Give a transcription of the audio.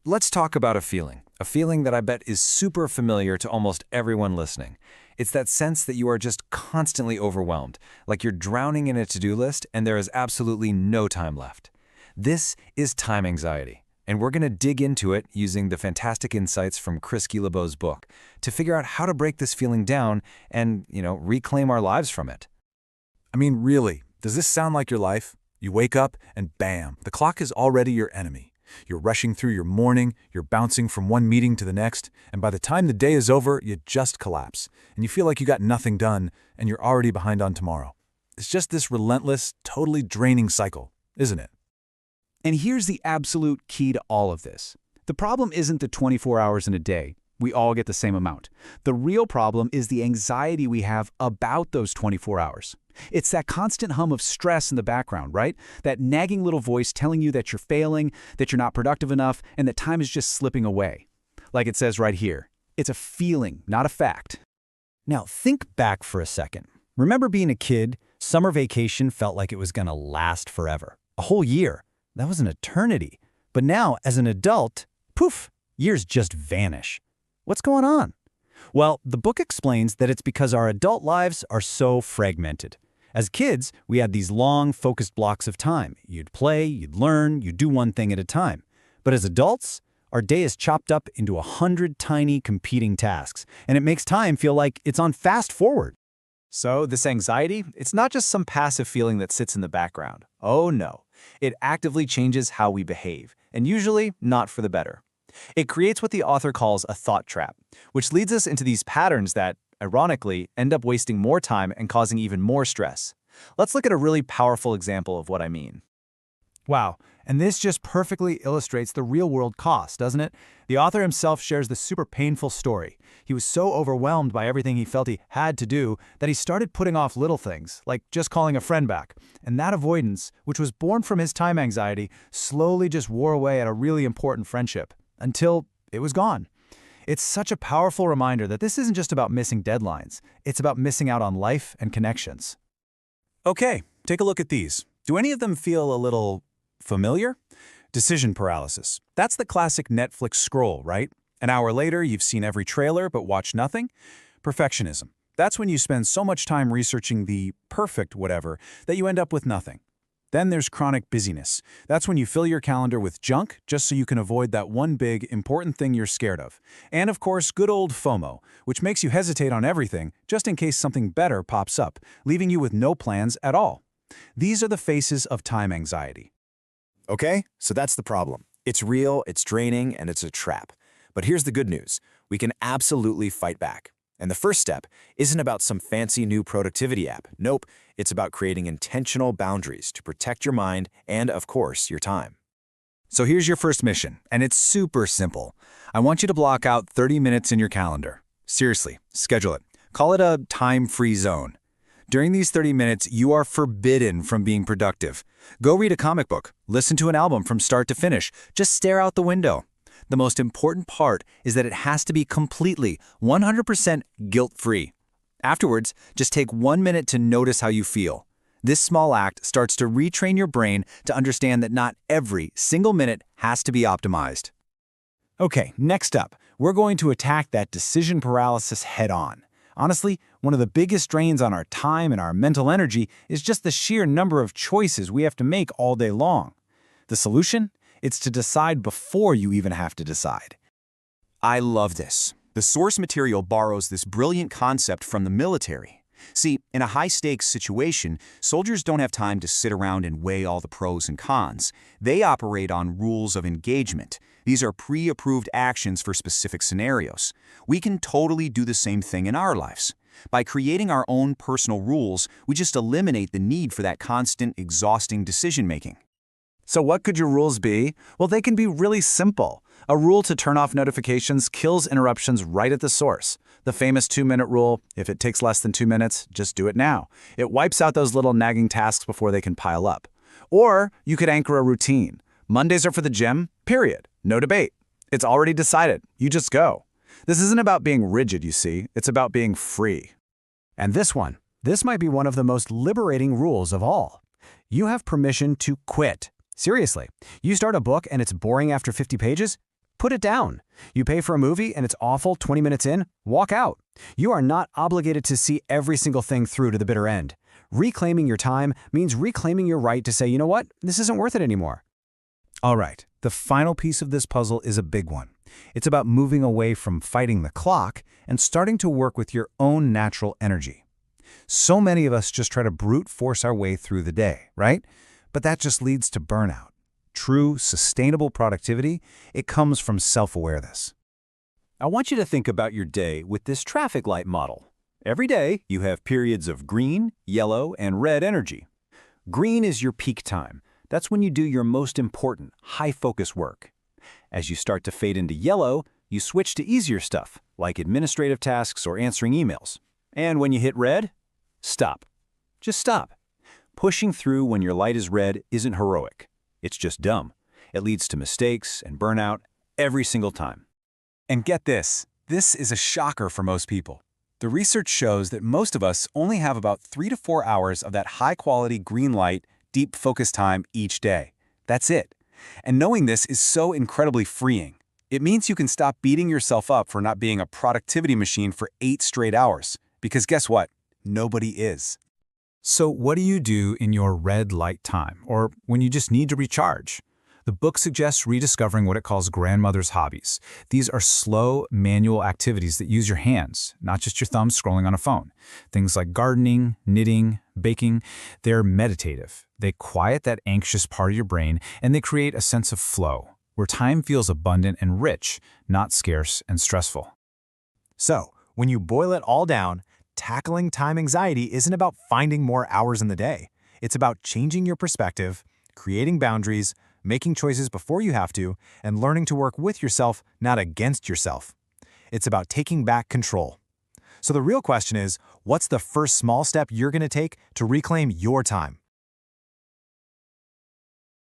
Let's talk about a feeling that I bet is super familiar to almost everyone listening. It's that sense that you are just constantly overwhelmed, like you're drowning in a to-do list and there is absolutely no time left. This is time anxiety, and we're going to dig into it using the fantastic insights from Chris Guillebeau's book to figure out how to break this feeling down and, reclaim our lives from it. I mean, really, does this sound like your life? You wake up and bam, the clock is already your enemy. You're rushing through your morning, you're bouncing from one meeting to the next, and by the time the day is over, you just collapse, and you feel like you got nothing done, and you're already behind on tomorrow. It's just this relentless, totally draining cycle, isn't it? And here's the absolute key to all of this. The problem isn't the 24 hours in a day. We all get the same amount. The real problem is the anxiety we have about those 24 hours. It's that constant hum of stress in the background, right? That nagging little voice telling you that you're failing, that you're not productive enough, and that time is just slipping away. Like it says right here, it's a feeling, not a fact. Now, think back for a second. Remember being a kid, summer vacation felt like it was going to last forever. A whole year. That was an eternity. But now, as an adult, poof, years just vanish. What's going on? Well, the book explains that it's because our adult lives are so fragmented. As kids, we had these long, focused blocks of time. You'd play, you'd learn, you'd do one thing at a time. But as adults, our day is chopped up into 100 tiny competing tasks, and it makes time feel like it's on fast forward. So this anxiety, it's not just some passive feeling that sits in the background. Oh no, it actively changes how we behave, and usually not for the better. It creates what the author calls a thought trap, which leads us into these patterns that, ironically, end up wasting more time and causing even more stress. Let's look at a really powerful example of what I mean. Wow, and this just perfectly illustrates the real-world cost, doesn't it? The author himself shares this super painful story. He was so overwhelmed by everything he felt he had to do that he started putting off little things, like just calling a friend back. And that avoidance, which was born from his time anxiety, slowly just wore away at a really important friendship, until it was gone. It's such a powerful reminder that this isn't just about missing deadlines. It's about missing out on life and connections. Okay, take a look at these. Do any of them feel a little familiar? Decision paralysis. That's the classic Netflix scroll, right? An hour later, you've seen every trailer but watched nothing. Perfectionism. That's when you spend so much time researching the perfect whatever that you end up with nothing. Then there's chronic busyness. That's when you fill your calendar with junk just so you can avoid that one big, important thing you're scared of. And of course, good old FOMO, which makes you hesitate on everything just in case something better pops up, leaving you with no plans at all. These are the faces of time anxiety. Okay, so that's the problem. It's real, it's draining, and it's a trap. But here's the good news. We can absolutely fight back. And the first step isn't about some fancy new productivity app. Nope, it's about creating intentional boundaries to protect your mind and, of course, your time. So here's your first mission, and it's super simple. I want you to block out 30 minutes in your calendar. Seriously, schedule it. Call it a time-free zone. During these 30 minutes, you are forbidden from being productive. Go read a comic book, listen to an album from start to finish, just stare out the window. The most important part is that it has to be completely, 100% guilt-free. Afterwards, just take 1 minute to notice how you feel. This small act starts to retrain your brain to understand that not every single minute has to be optimized. Okay, next up, we're going to attack that decision paralysis head-on. Honestly, one of the biggest drains on our time and our mental energy is just the sheer number of choices we have to make all day long. The solution? It's to decide before you even have to decide. I love this. The source material borrows this brilliant concept from the military. See, in a high-stakes situation, soldiers don't have time to sit around and weigh all the pros and cons. They operate on rules of engagement. These are pre-approved actions for specific scenarios. We can totally do the same thing in our lives. By creating our own personal rules, we just eliminate the need for that constant, exhausting decision-making. So what could your rules be? Well, they can be really simple. A rule to turn off notifications kills interruptions right at the source. The famous 2-minute rule, if it takes less than 2 minutes, just do it now. It wipes out those little nagging tasks before they can pile up. Or you could anchor a routine. Mondays are for the gym, period. No debate. It's already decided. You just go. This isn't about being rigid, you see. It's about being free. And this might be one of the most liberating rules of all. You have permission to quit. Seriously, you start a book and it's boring after 50 pages? Put it down. You pay for a movie and it's awful 20 minutes in, walk out. You are not obligated to see every single thing through to the bitter end. Reclaiming your time means reclaiming your right to say, you know what, this isn't worth it anymore. All right, the final piece of this puzzle is a big one. It's about moving away from fighting the clock and starting to work with your own natural energy. So many of us just try to brute force our way through the day, right? But that just leads to burnout. True, sustainable productivity, it comes from self-awareness. I want you to think about your day with this traffic light model. Every day, you have periods of green, yellow, and red energy. Green is your peak time. That's when you do your most important, high-focus work. As you start to fade into yellow, you switch to easier stuff, like administrative tasks or answering emails. And when you hit red, stop. Just stop. Pushing through when your light is red isn't heroic. It's just dumb. It leads to mistakes and burnout every single time. And get this is a shocker for most people. The research shows that most of us only have about 3 to 4 hours of that high-quality green light, deep focus time each day. That's it. And knowing this is so incredibly freeing. It means you can stop beating yourself up for not being a productivity machine for 8 straight hours. Because guess what? Nobody is. So what do you do in your red light time, or when you just need to recharge? The book suggests rediscovering what it calls grandmother's hobbies. These are slow, manual activities that use your hands, not just your thumbs scrolling on a phone. Things like gardening, knitting, baking, they're meditative. They quiet that anxious part of your brain, and they create a sense of flow, where time feels abundant and rich, not scarce and stressful. So, when you boil it all down, tackling time anxiety isn't about finding more hours in the day. It's about changing your perspective, creating boundaries, making choices before you have to, and learning to work with yourself, not against yourself. It's about taking back control. So the real question is, what's the first small step you're going to take to reclaim your time?